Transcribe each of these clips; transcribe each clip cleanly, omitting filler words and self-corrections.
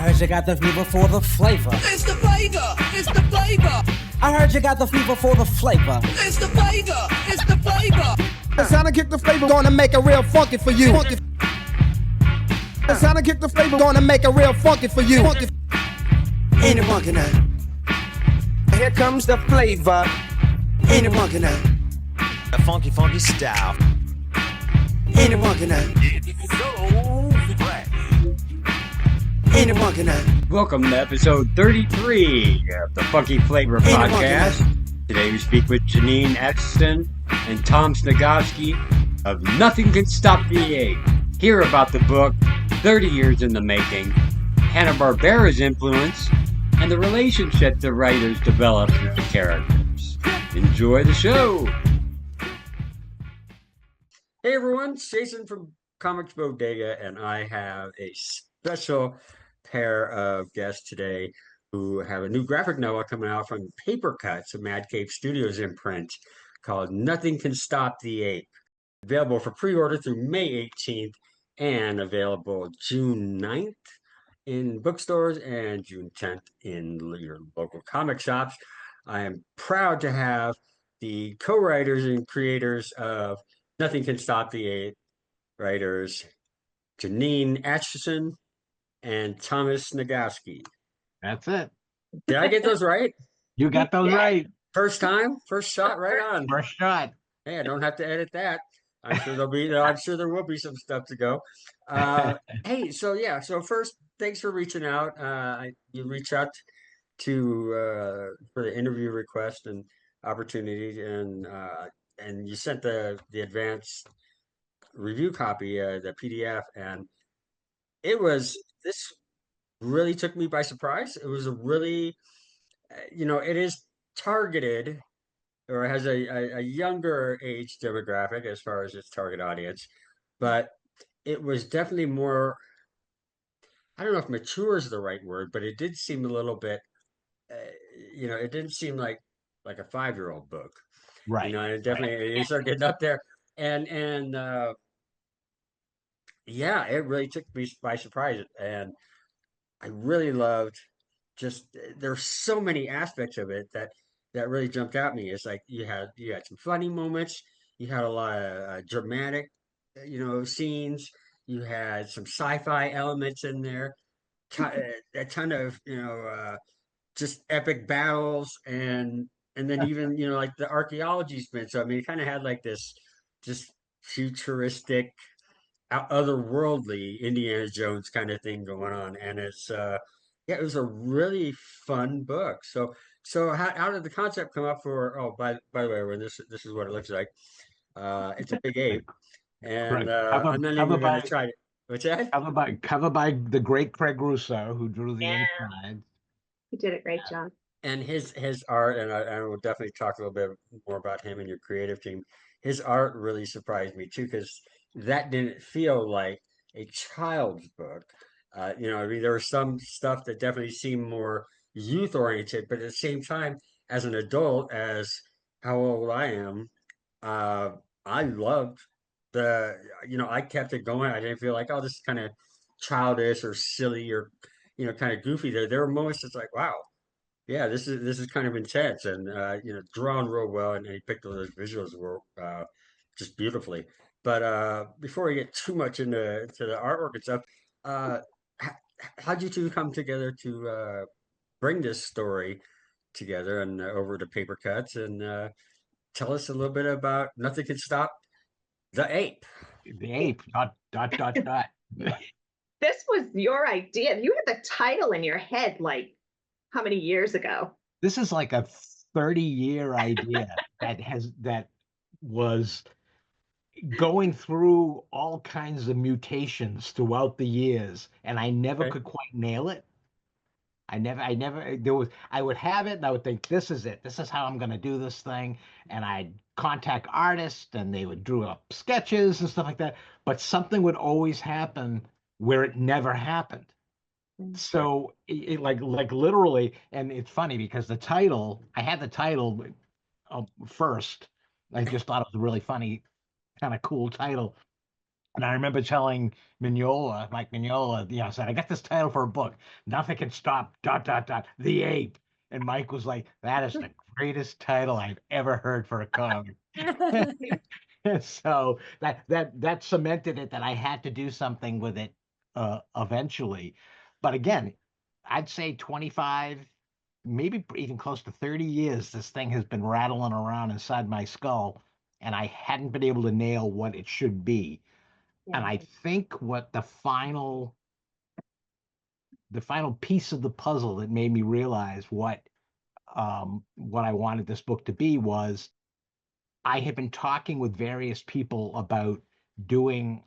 heard you got the fever for the flavor. It's the flavor. It's the flavor. I heard you got the fever for the flavor. It's the flavor. It's the flavor. It's time to kick the flavor, gonna make it real funky for you. It's time to kick the flavor, gonna make it real funky for you. Ain't it funky now? Here comes the flavor. Ain't it funky now? A funky, funky style. Ain't it funky now? Ain't it funky now? Welcome to episode 33 of the Funky Flavor Podcast. Today we speak with Jeannine Acheson and Tom Sniegoski of Nothing Can Stop the APE. Hear about the book, 30 Years in the Making, Hanna-Barbera's influence, and the relationship the writers developed with the characters. Enjoy the show! Hey everyone, it's Jason from Comics Bodega, and I have a special pair of guests today who have a new graphic novel coming out from Papercutz, a Mad Cave Studios imprint, called Nothing Can Stop the APE. Available for pre-order through May 18th and available June 9th in bookstores and June 10th in your local comic shops. I am proud to have the co-writers and creators of Nothing Can Stop the APE writers, Jeannine Acheson and Tom Sniegoski. That's it. Did I get those right? You got those right. First time, first shot, right on. First shot. Hey, I don't have to edit that. I'm sure there will be some stuff to go. Hey, so first, thanks for reaching out. You reached out to for the interview request and opportunity, and you sent the advanced review copy, the PDF, and this really took me by surprise. It was a really, it is targeted or has a younger age demographic as far as its target audience, but it was definitely more, I don't know if mature is the right word, but it did seem a little bit, it didn't seem like a 5-year-old book. Right. It definitely, you start getting up there. And yeah, it really took me by surprise. And I really loved there's so many aspects of it that really jumped at me. It's like you had some funny moments, you had a lot of dramatic, scenes, you had some sci-fi elements in there, a ton of, just epic battles, and then even, like the archaeology spin. So, I mean, it kind of had like this just futuristic, otherworldly Indiana Jones kind of thing going on. And it's, it was a really fun book. So how did the concept come up for, by the way, when this is what it looks like. It's a big ape. And I'm not even going to try it. What's that? Cover by the great Craig Rousseau, who drew the inside. He did a great job. And his art, and I will definitely talk a little bit more about him and your creative team. His art really surprised me too, because that didn't feel like a child's book. I mean, there was some stuff that definitely seemed more youth oriented, but at the same time, as an adult, as how old I am, I loved I kept it going. I didn't feel like, oh, this is kind of childish or silly or, kind of goofy. There were moments that's like, wow, yeah, this is kind of intense and, drawn real well. And he picked all those visuals just beautifully. But before we get too much into the artwork and stuff, how'd you two come together to bring this story together and over to Papercutz, and tell us a little bit about Nothing Can Stop the APE. The ape. Dot. This was your idea. You had the title in your head like how many years ago? This is like a 30-year idea that was going through all kinds of mutations throughout the years, and I never could quite nail it. I would have it and I would think, this is it. This is how I'm going to do this thing. And I'd contact artists and they would draw up sketches and stuff like that. But something would always happen where it never happened. So it like literally, and it's funny because I had the title first. I just thought it was a really funny, kind of cool title. And I remember telling Mike Mignola, I said, I got this title for a book. Nothing can stop, the ape. And Mike was like, that is the greatest title I've ever heard for a comic. So that cemented it that I had to do something with it eventually. But again, I'd say 25, maybe even close to 30 years, this thing has been rattling around inside my skull, and I hadn't been able to nail what it should be. And I think what the final piece of the puzzle that made me realize what I wanted this book to be was I had been talking with various people about doing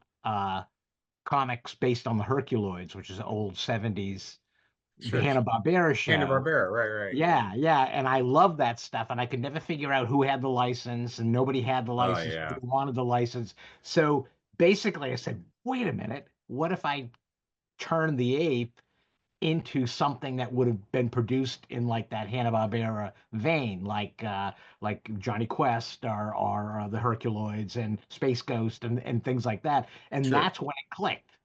comics based on the Herculoids, which is an old 70s Sure. Hanna-Barbera show. Hanna-Barbera, right. Yeah, and I love that stuff, and I could never figure out who had the license, and nobody had the license. yeah. Nobody wanted the license. So basically, I said, "Wait a minute, what if I turn the ape into something that would have been produced in like that Hanna-Barbera vein, like Johnny Quest or the Herculoids and Space Ghost and things like that?" And Sure. that's when it clicked.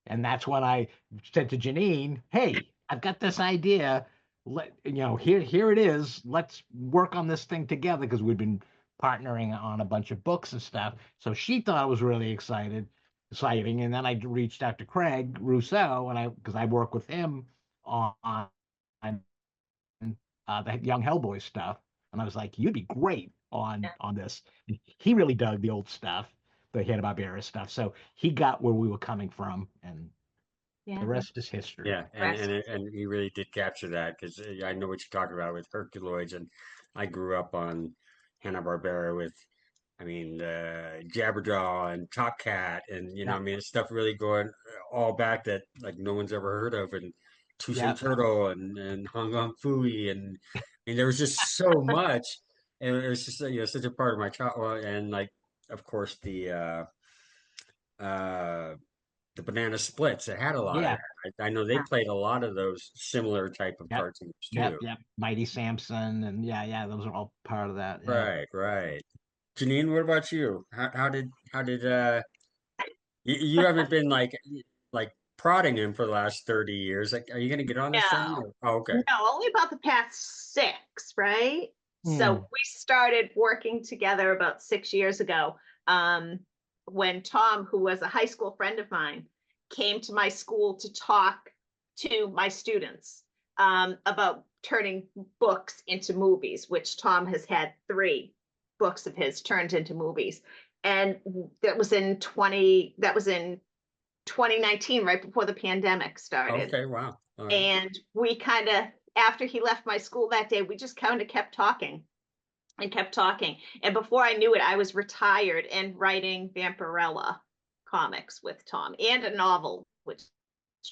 And that's when I said to Jeannine, "Hey, I've got this idea. Here it is. Let's work on this thing together," because we'd been partnering on a bunch of books and stuff. So she thought I was really exciting. And then I reached out to Craig Rousseau, because I work with him on the Young Hellboy stuff, and I was like, "You'd be great on this." And he really dug the old stuff, the Hanna-Barbera stuff. So he got where we were coming from, and the rest is history. Yeah, and he really did capture that, because I know what you're talking about with Herculoids, and I grew up on Hanna-Barbera with, Jabberjaw and Top Cat, and stuff really going all back that like no one's ever heard of, and Tushen Turtle and Hong Kong Fooey, and there was just so much, and it was just such a part of my childhood, and like of course uh the Banana Splits. It had a lot of Yeah. that. I know they played a lot of those similar type of cartoons too. Yep. Mighty Samson, and those are all part of that. Yeah. Right. Jeannine, what about you? How did you haven't been like prodding him for the last 30 years. Like, are you gonna get on this thing? No, Oh, okay. no, only about the past 6, right? So we started working together about 6 years ago. When Tom, who was a high school friend of mine, came to my school to talk to my students about turning books into movies, which Tom has had 3 books of his turned into movies. And that was in 2019, right before the pandemic started. Okay, wow. All right. And we kind of, after he left my school that day, we just kind of kept talking. And before I knew it, I was retired and writing Vampirella comics with Tom, and a novel, which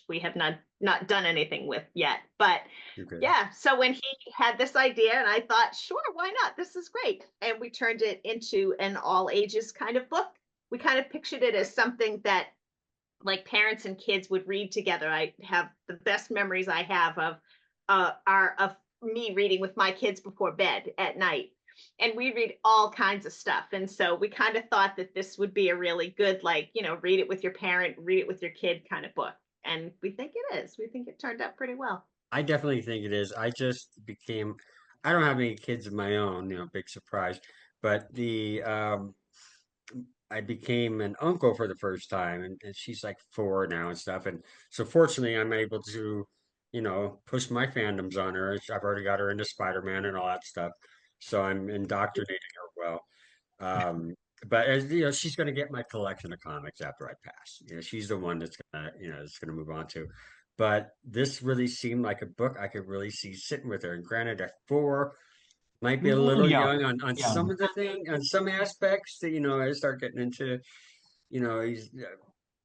we have not done anything with yet. But Okay. yeah, so when he had this idea, and I thought, sure, why not? This is great. And we turned it into an all ages kind of book. We kind of pictured it as something that like parents and kids would read together. I have the best memories I have are of me reading with my kids before bed at night. And we read all kinds of stuff. And so we kind of thought that this would be a really good, read it with your parent, read it with your kid kind of book. And we think it is. We think it turned out pretty well. I definitely think it is. I don't have any kids of my own, big surprise. But I became an uncle for the first time, and she's like 4 now and stuff. And so fortunately, I'm able to, push my fandoms on her. I've already got her into Spider-Man and all that stuff. So I'm indoctrinating her well. But as she's going to get my collection of comics after I pass. She's the one that's gonna move on to. But this really seemed like a book I could really see sitting with her. And granted, at 4 might be a little young on some of the on some aspects that I start getting into. He's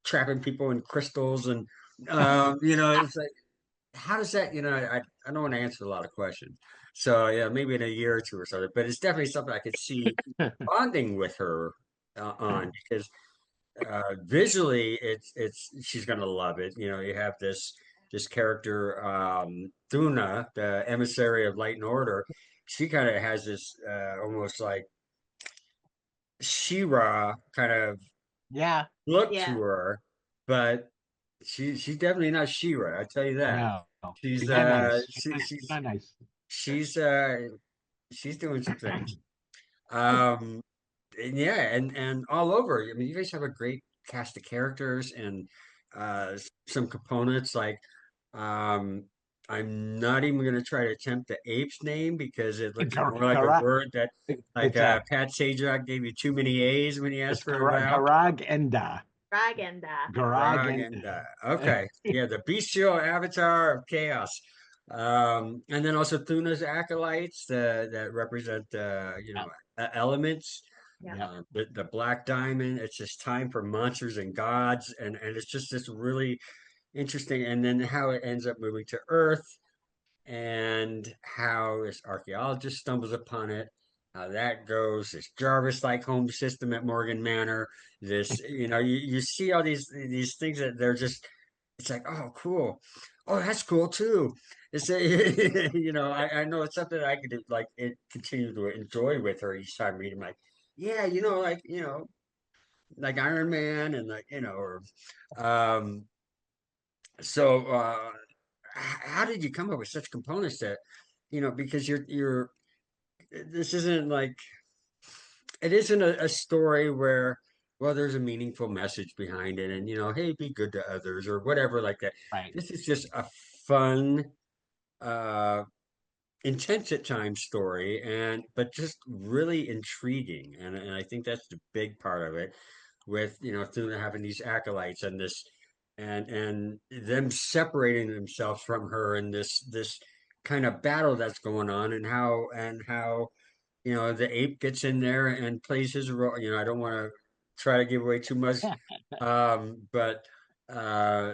trapping people in crystals, and it's like, how does that? I don't want to answer a lot of questions. So yeah, maybe in a year or 2 or something. But it's definitely something I could see bonding with her on, because visually it's she's gonna love it. You have this character, Thuuna, the emissary of light and order. She kind of has this almost like She-Ra kind of Yeah. look Yeah. to her, but she's definitely not She-Ra, I tell you that. No. She's She's not nice. she's Not nice. she's she's doing some things. Um and yeah, and all over. I mean, you guys have a great cast of characters and some components like um I'm not even going to try to attempt the ape's name because it looks more like a Ghraagg'endah. word that like It's a Pat Sajak gave you too many A's when he asked it's for a vowel. Ghraagg'endah. Ghraagg'endah. Ghraagg'endah. Okay. Yeah, the bestial avatar of chaos. And then also Thuna's acolytes that represent elements. Yeah. Yeah. The black diamond. It's just time for monsters and gods, and it's just this really interesting. And then how it ends up moving to Earth, and how this archaeologist stumbles upon it, how that goes, this Jarvis-like home system at Morgan Manor, this, you see all these things that they're just, it's like, oh, cool. Oh, that's cool too. It's a, I know it's something I could like continue to enjoy with her each time reading, like, yeah, like Iron Man and like, or, um, so, how did you come up with such components that, because this isn't like, it isn't a story where, well, there's a meaningful message behind it and, hey, be good to others or whatever like that. Right. This is just a fun, uh, intense at times story but just really intriguing. And I think that's the big part of it with, Thuuna having these acolytes and this, and them separating themselves from her in this kind of battle that's going on and how the ape gets in there and plays his role. I don't want to try to give away too much, but uh,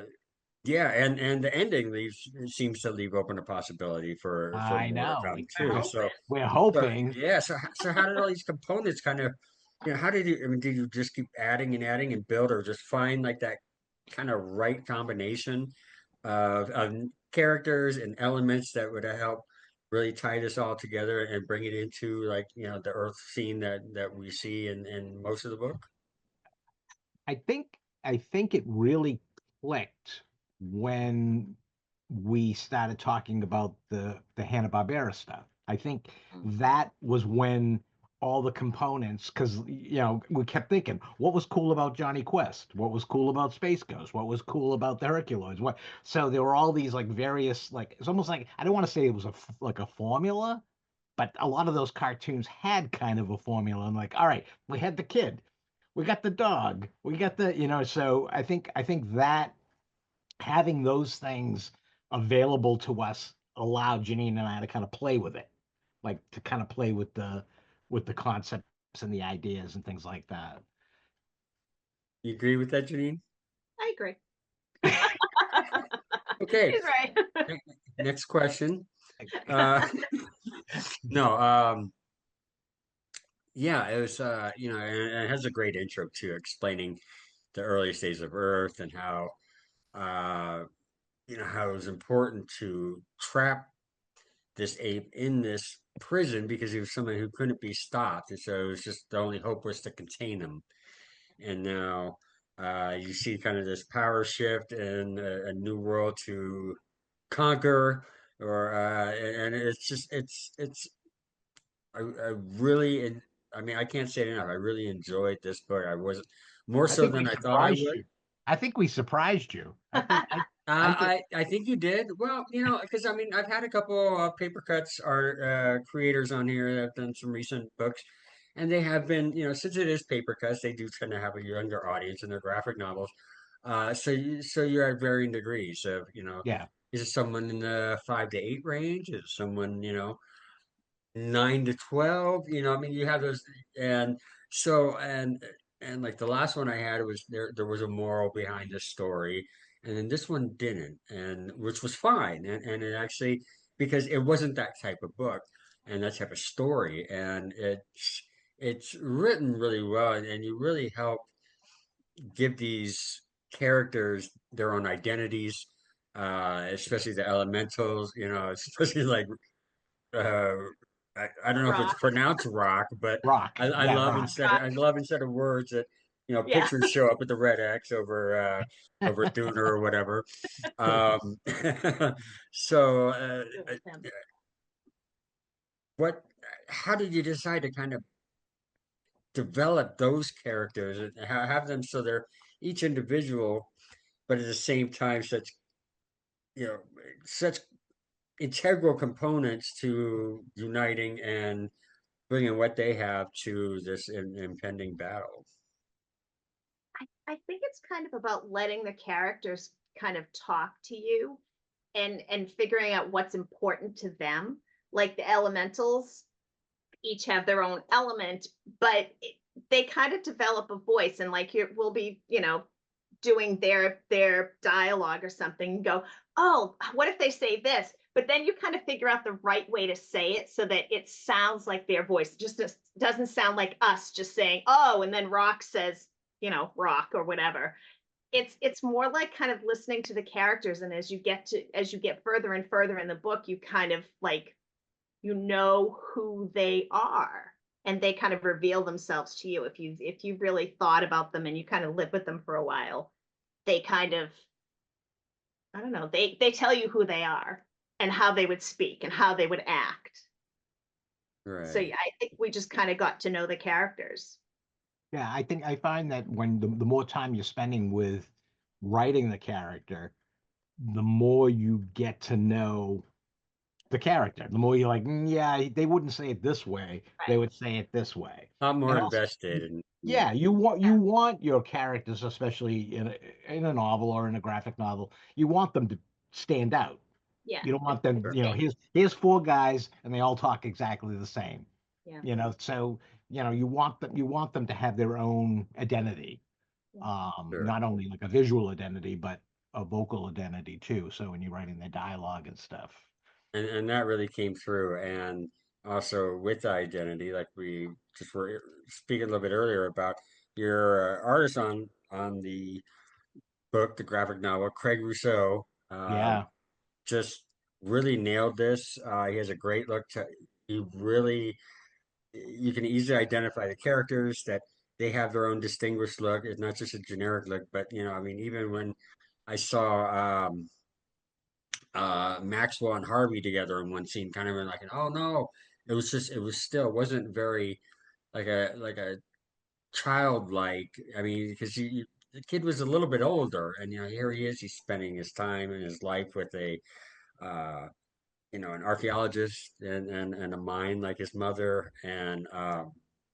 yeah, and the ending seems to leave open a possibility for I more to know. come too. So, We're so hoping. yeah, so how did all these components kind of, how did you? I mean, did you just keep adding and build, or just find like that kind of right combination of characters and elements that would help really tie this all together and bring it into like the Earth scene that we see in most of the book? I think it really clicked when we started talking about the Hanna-Barbera stuff. I think that was when all the components, because we kept thinking, what was cool about Johnny Quest? What was cool about Space Ghost? What was cool about the Herculoids? What? So there were all these like various like it's almost like I don't want to say it was like a formula, but a lot of those cartoons had kind of a formula. I'm like, all right, we had the kid, we got the dog, we got so I think that having those things available to us allowed Jeannine and I to kind of play with it, like to kind of play with the concepts and the ideas and things like that. You agree with that, Jeannine? I agree. Okay, He's right. next question. No, yeah, it was, and it has a great intro too, explaining the early stages of Earth and uh, how it was important to trap this ape in this prison because he was someone who couldn't be stopped, and so it was just the only hope was to contain him. And now, you see kind of this power shift and a new world to conquer, and it's just it's I really, I mean, I can't say it enough. I really enjoyed this book. I was more I so think we than I thought I surprised would. you. I think we surprised you. I think you did well, because I mean, I've had a couple of Papercutz art creators on here that have done some recent books, and they have been, since it is Papercutz, they do tend to have a younger audience in their graphic novels. So you're at varying degrees of, Yeah. is it someone in the 5 to 8 range? Is it someone, 9 to 12? I mean, you have those, and so and like the last one I had was there was a moral behind the story, and then this one didn't, and which was fine, and it actually, because it wasn't that type of book and that type of story, and it's written really well, and you really help give these characters their own identities, especially the elementals, especially like uh, I don't know if it's Rock. pronounced rock, but Rock. I Yeah, love rock. instead of words that you know, Yeah. pictures show up with the red X over Thuuna or whatever. Um, so, what? How did you decide to kind of develop those characters and have them so they're each individual, but at the same time such you know such integral components to uniting and bringing what they have to this impending battle. I think it's kind of about letting the characters kind of talk to you and figuring out what's important to them. Like the elementals each have their own element, but they kind of develop a voice, and like you will be, doing their dialogue or something and go, oh, what if they say this? But then you kind of figure out the right way to say it so that it sounds like their voice. It just doesn't sound like us just saying, oh, and then Rock says, rock or whatever. It's more like kind of listening to the characters, and as you get further and further in the book, you kind of like who they are, and they kind of reveal themselves to you if you've really thought about them and you kind of live with them for a while. They kind of, I don't know, they tell you who they are and how they would speak and how they would act. Right. So yeah, I think we just kind of got to know the characters. Yeah, I find that when the more time you're spending with writing the character, the more you get to know the character. The more you're like, yeah, they wouldn't say it this way. Right. They would say it this way. I'm more And also, invested in. yeah, you want your characters, especially in a novel or in a graphic novel, you want them to stand out. Yeah. You don't want them, Sure. here's four guys and they all talk exactly the same. Yeah. So you want them to have their own identity. Sure. Not only like a visual identity, but a vocal identity too. So when you're writing the dialogue and stuff. And that really came through. And also with the identity, like we just were speaking a little bit earlier about your artist on the book, the graphic novel, Craig Rousseau, Yeah. just really nailed this. He has a great look to. He really, you can easily identify the characters that they have their own distinguished look. It's not just a generic look, but I mean, even when I saw Maxwell and Harvey together in one scene, kind of like, oh no, it wasn't very like a childlike. I mean, because the kid was a little bit older, and here he is, he's spending his time and his life with uh, an archaeologist and a mine like his mother, and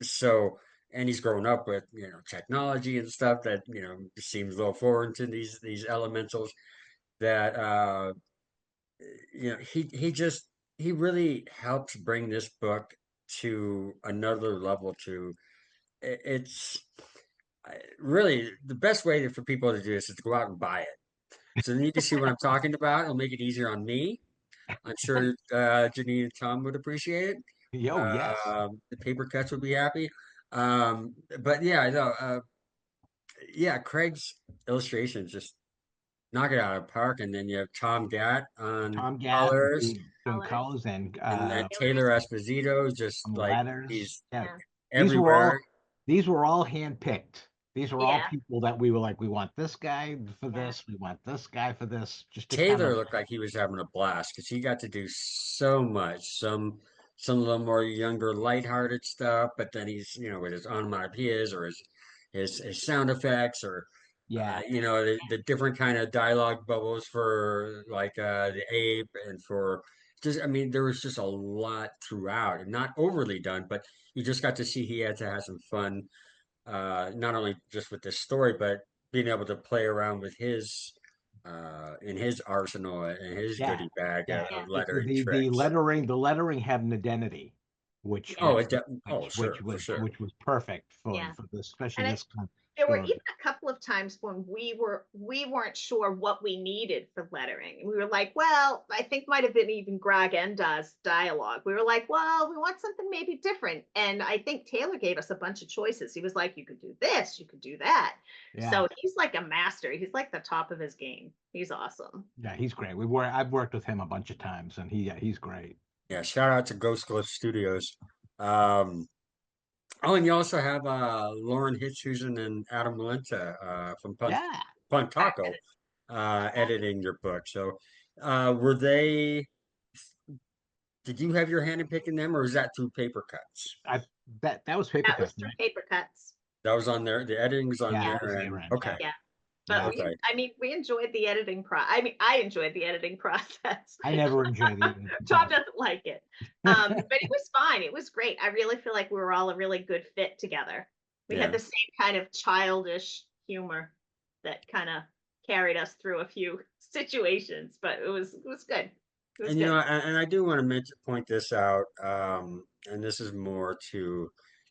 so and he's grown up with technology and stuff that seems a little foreign to these elementals that he really helps bring this book to another level. It's really the best way for people to do this is to go out and buy it. So you need to see what I'm talking about. It'll make it easier on me. I'm sure Jeannine and Tom would appreciate it. Oh, yes. The Papercutz would be happy. But yeah, no, yeah, Craig's illustrations just knock it out of the park. And then you have Tom Gaadt on Tom Gaatt colors doing colors and and Taylor Esposito, just like letters. he's Yeah. everywhere. These were all handpicked. These were all Yeah. people that we were like, we want this guy for this, we want this guy for this. Just to Taylor looked like he was having a blast because he got to do so much. Some a little more younger, lighthearted stuff, but then he's with his onomatopoeias or his sound effects or yeah. the different kind of dialogue bubbles for like the ape and for just I mean there was just a lot throughout and not overly done, but you just got to see he had to have some fun, not only just with this story, but being able to play around with his in his arsenal and his Yeah. goodie bag Yeah. of lettering The tricks. lettering had an identity, which Sure, for sure. which was perfect for Yeah. this, especially And this kind of There were story. even a couple of times when we weren't sure what we needed for lettering. We were like, well, I think might have been even Ghraagg'endah's dialogue. We were like, well, we want something maybe different. And I think Taylor gave us a bunch of choices. He was like, you could do this, you could do that. Yeah. So he's like a master. He's like the top of his game. He's awesome. Yeah, he's great. I've worked with him a bunch of times, and he's great. Yeah, shout out to Ghost Cliff Studios. Oh, and you also have Lauren Hitzhusen and Adam Wallenta from Yeah. Puntaco editing your book. So, were they? Did you have your hand in picking them, or was that through Papercutz? I that was That was Papercutz, through right? Papercutz. That was on there. The editing's on Yeah, Yeah. that was there, their and end. okay, Yeah. Yeah. But okay. we enjoyed the editing I enjoyed the editing process. I never enjoyed the Tom doesn't like it. But it was fine. It was great. I really feel like we were all a really good fit together. We had Yeah. the same kind of childish humor that kind of carried us through a few situations, but it was good. It was And you good. know, and I do want to point this out, and this is more to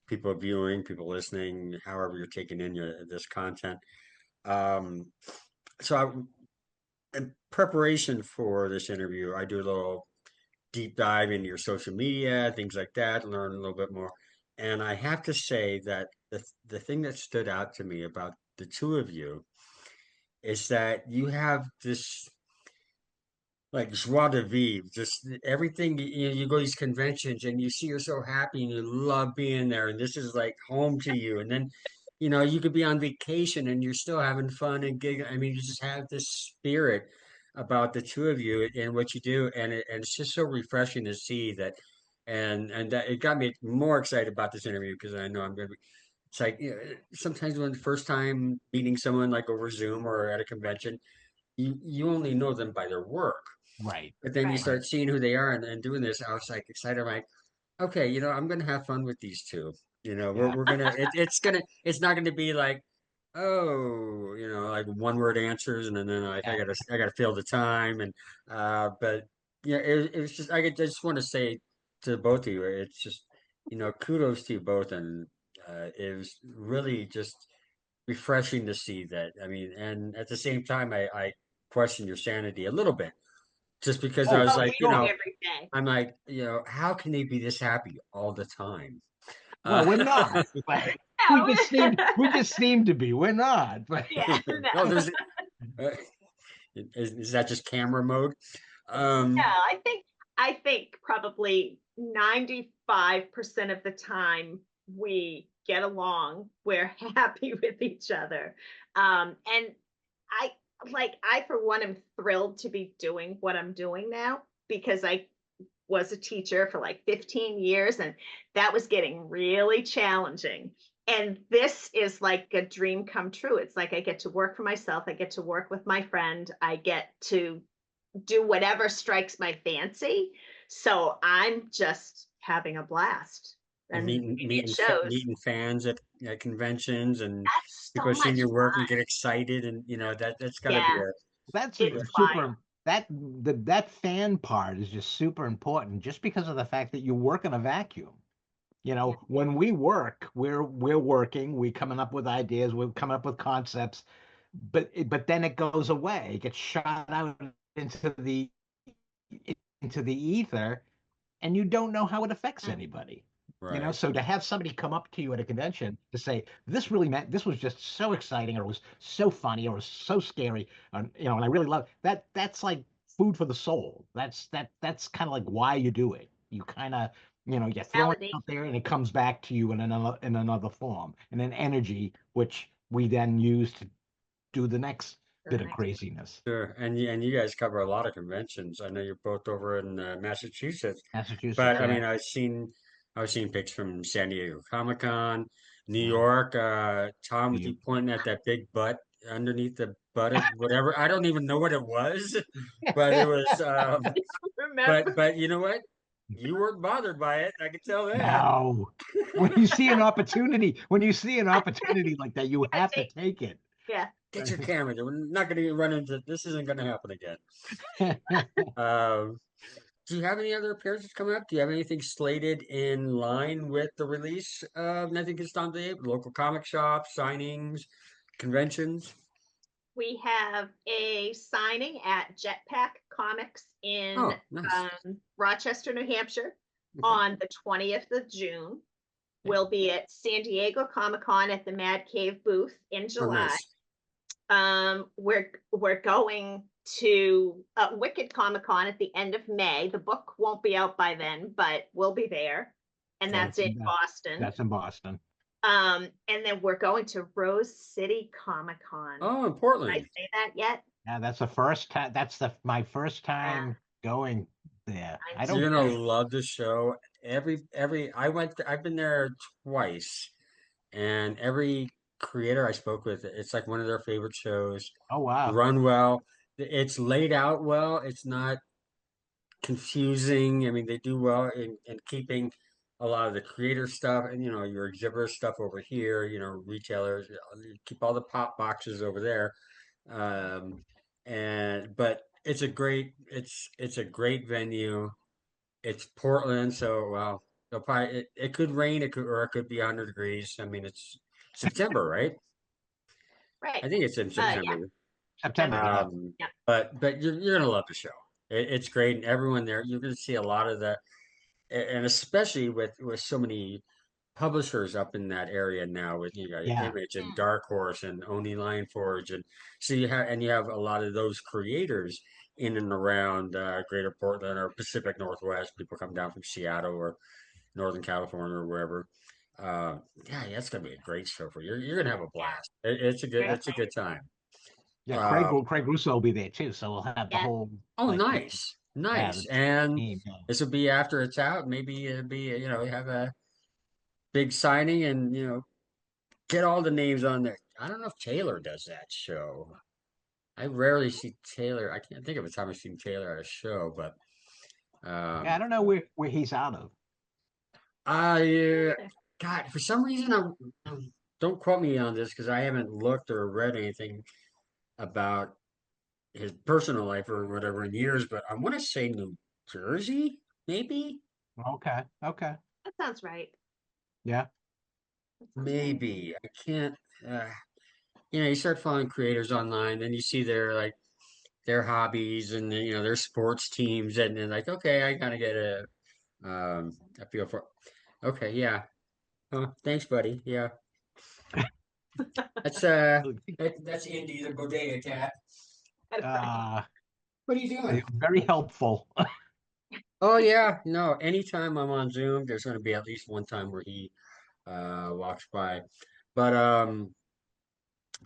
people viewing, people listening, however you're taking in this content. Um, so in preparation for this interview, I do a little deep dive into your social media, things like that, learn a little bit more. And I have to say that the thing that stood out to me about the two of you is that you have this like joie de vivre, just everything. You go to these conventions and you see you're so happy and you love being there, and this is like home to you. And then, you could be on vacation and you're still having fun and giggling. I mean, you just have this spirit about the two of you and what you do, and it's just so refreshing to see that. And that it got me more excited about this interview because I know I'm going to be. It's like sometimes when the first time meeting someone like over Zoom or at a convention, you only know them by their work. Right. But then you Right. start seeing who they are and doing this. I was like excited. I'm like, okay, I'm gonna have fun with these two. Yeah. We're gonna it's not gonna be like, oh, like one word answers and then like Yeah. I gotta fill the time and but it was just I just want to say to both of you, it's just kudos to you both and it was really just refreshing to see that. I mean, and at the same time I question your sanity a little bit just because I Oh, was Oh, for like, we do sure. every day. I'm like, how can they be this happy all the time? Well, Uh, we're not. But No. we just seem to be. We're not. But Yeah, oh, no. there's, uh, is that just camera mode? Yeah, Um, I think probably 95% of the time we get along. We're happy with each other. And I I for one am thrilled to be doing what I'm doing now because I was a teacher for like 15 years and that was getting really challenging. And this is like a dream come true. It's like I get to work for myself, I get to work with my friend, I get to do whatever strikes my fancy. So I'm just having a blast. and And maybe it shows. meeting fans at conventions and That's people so seeing much your work and fun. get excited and that's got to be Yeah, that's it's super. wild. That fan part is just super important, just because of the fact that you work in a vacuum. Yeah. When we work, we're working, we're coming up with ideas, we're coming up with concepts, but then it goes away, it gets shot out into the ether, and you don't know how it affects Mm. anybody. right. So to have somebody come up to you at a convention to say this really meant this was just so exciting, or it was so funny, or it was so scary, and I really love that. That's like food for the soul. That's kind of like why you do it. You kind of you throw it Validation. out there, and it comes back to you in another form, and an energy which we then use to do the next For the bit of next. craziness. Sure. And you guys cover a lot of conventions. I know you're both over in Massachusetts, Massachusetts, but I yeah. mean, I've seen pics from San Diego Comic-Con, New Yeah. York. Tom, with You- you pointing at that big butt underneath the butt of whatever. I don't even know what it was, but it was. Remember? But you know what? You weren't bothered by it. I can tell that. No. When you see an opportunity like that, you have to take it. Yeah. Get your camera. We're not going to run into this. Isn't going to happen again. Um, Do you have any other appearances coming up? Do you have anything slated in line with the release of Nothing Can Stop the Ape? Local comic shops, signings, conventions? We have a signing at Jetpack Comics in Oh, nice. Rochester, New Hampshire Okay. on the 20th of June. We'll be at San Diego Comic Con at the Mad Cave booth in Oh, July. nice. We're going to Wicked Comic Con at the end of May. The book won't be out by then, but we'll be there. and that's in Boston. That's in Boston. And then we're going to Rose City Comic Con. Oh, in Did I Portland. say that yet? Yeah, that's the first time. That's my first time going there. I don't. You're gonna love the show. I've been there twice, and every creator I spoke with, it's like one of their favorite shows. Oh wow. Run well. It's laid out well. It's not confusing. I mean, they do well in keeping a lot of the creator stuff and your exhibitor stuff over here. Retailers keep all the pop boxes over there. But it's a great venue. It's Portland, so well, they'll probably it could rain, it could be 100 degrees. I mean, it's September, right? Right. I think it's in September. Yeah. September. Yeah. But you're gonna love the show. It's great, and everyone there, you're gonna see a lot of the, and especially with so many publishers up in that area now with Image and Dark Horse and Oni Lion Forge, and so you have a lot of those creators in and around Greater Portland or Pacific Northwest. People come down from Seattle or Northern California or wherever. Yeah, that's gonna be a great show for you. You're gonna have a blast. It's a good time. Yeah, Craig Rousseau will be there too, so we'll have the whole. Oh, nice. And team, this will be after it's out. Maybe it'll be have a big signing and get all the names on there. I don't know if Taylor does that show. I rarely see Taylor. I can't think of a time I've seen Taylor at a show, but I don't know where he's out of. God, for some reason don't quote me on this because I haven't looked or read anything about his personal life or whatever in years, but I want to say New Jersey, maybe. Okay. That sounds right. Yeah. Maybe. I can't. You start following creators online, then you see their hobbies and their sports teams, and then like, okay, I kind of get a feel for. Okay, yeah. Oh, thanks, buddy. Yeah. That's Indy, the bodega cat. What are you doing? Very helpful. Oh yeah, no. Anytime I'm on Zoom, there's going to be at least one time where he walks by. But I'll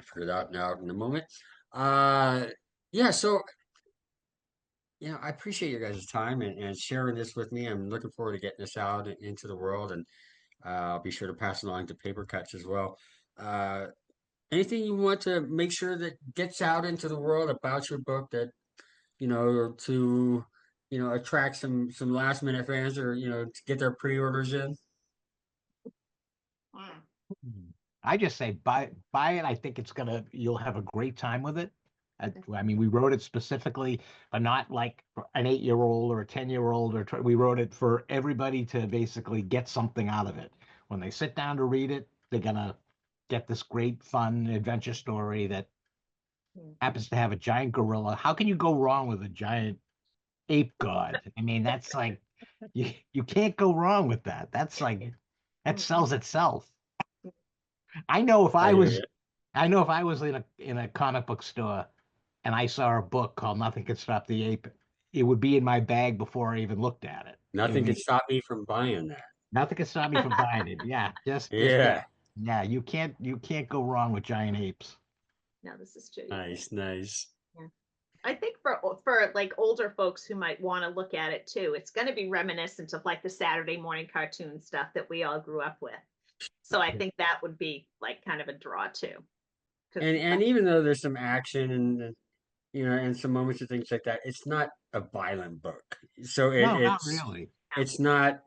figure that out in a moment. Yeah. So I appreciate your guys' time and sharing this with me. I'm looking forward to getting this out into the world, and I'll be sure to pass it along to Papercutz as well. Anything you want to make sure that gets out into the world about your book that to attract some last minute fans or to get their pre-orders in? I just say buy it. I think you'll have a great time with it. I mean, we wrote it specifically, but not like for an 8-year-old or a 10-year-old, we wrote it for everybody to basically get something out of it. When they sit down to read it, they're gonna get this great fun adventure story that happens to have a giant gorilla. How can you go wrong with a giant ape god? I mean, that's like you can't go wrong with that. That's like that sells itself. I know if I was in a comic book store and I saw a book called Nothing Can Stop the Ape, it would be in my bag before I even looked at it. Nothing can stop me from buying that. Nothing can stop me from buying it. Yeah, yeah. You can't go wrong with giant apes. No, this is true. Nice. Yeah. I think for like older folks who might want to look at it too, it's going to be reminiscent of like the Saturday morning cartoon stuff that we all grew up with. So I think that would be like kind of a draw too. And even though there's some action and and some moments and things like that, it's not a violent book. So not really. It's not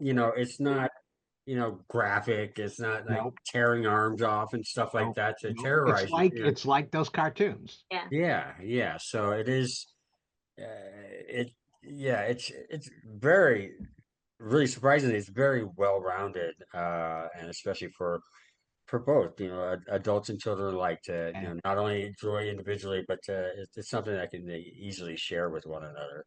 graphic. It's not like tearing arms off and stuff like that to terrorize. It's like those cartoons. Yeah. So it is. It's very, really surprisingly, it's very well rounded, and especially for both adults and children alike to not only enjoy individually, but it's something that can easily share with one another.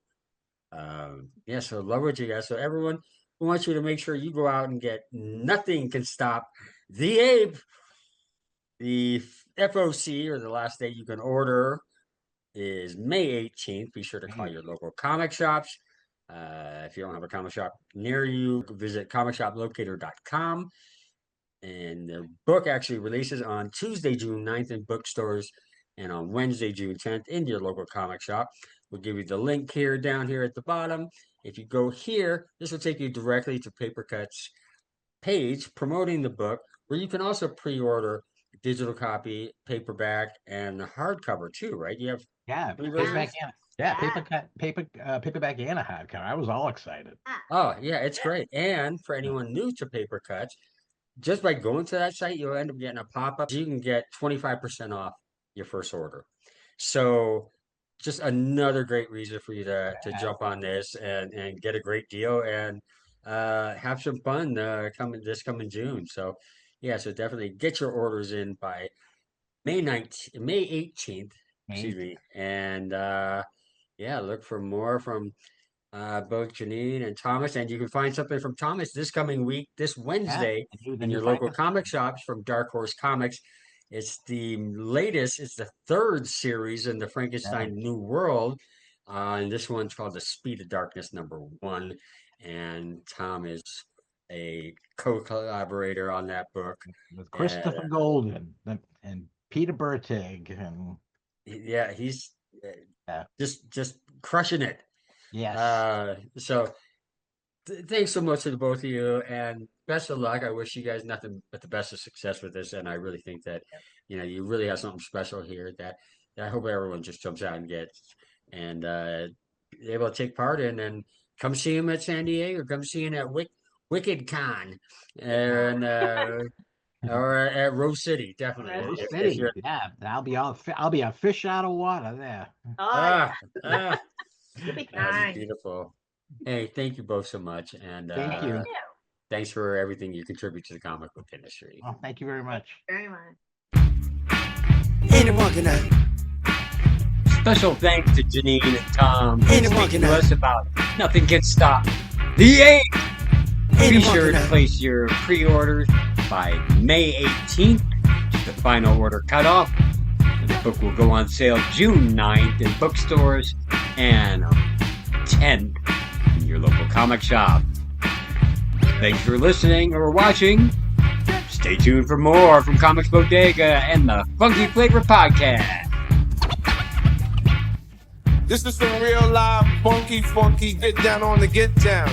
So love what you guys. So everyone, we want you to make sure you go out and get Nothing Can Stop the Ape. The FOC, or the last date you can order, is May 18th. Be sure to call your local comic shops. If you don't have a comic shop near you, visit comicshoplocator.com. And the book actually releases on Tuesday, June 9th in bookstores and on Wednesday, June 10th in your local comic shop. We'll give you the link here down here at the bottom. If you go here, this will take you directly to Papercutz page promoting the book, where you can also pre-order digital copy, paperback, and the hardcover too, right? You have paperback paperback and a hardcover. I was all excited. Oh yeah, it's great. And for anyone new to Papercutz, just by going to that site, you'll end up getting a pop-up. You can get 25% off your first order. So just another great reason for you to jump on this and get a great deal and have some fun coming June. So yeah, so definitely get your orders in by May 18th, excuse me. And yeah, look for more from both Jeannine and Thomas, and you can find something from Thomas this coming week, this Wednesday, in your local comic shops from Dark Horse Comics. It's the latest, it's the third series in the Frankenstein New World. And this one's called The Speed of Darkness #1. And Tom is a co-collaborator on that book. With Christopher Golden and Peter Bertig. And yeah, he's just crushing it. Yes. So thanks so much to the both of you, and best of luck. I wish you guys nothing but the best of success with this, and I really think that you really have something special here that I hope everyone just jumps out and gets and able to take part in. And come see him at San Diego. Come see him at Wicked Con, and or at Rose City, definitely. Rose City, I'll be a fish out of water there. That's beautiful. Hey, thank you both so much, and thank you. Thanks for everything you contribute to the comic book industry. Well, thank you very much. Very much. Anyone can Special thanks to Jeannine and Tom for Anyone speaking can to us about Nothing Can Stop the APE. Be Anyone sure to can place your pre-orders by May 18th, the final order cutoff. The book will go on sale June 9th in bookstores and 10th in your local comic shop. Thanks for listening or watching. Stay tuned for more from Comics Bodega and the Funky Flavor Podcast. This is some real live funky, get down on the get down.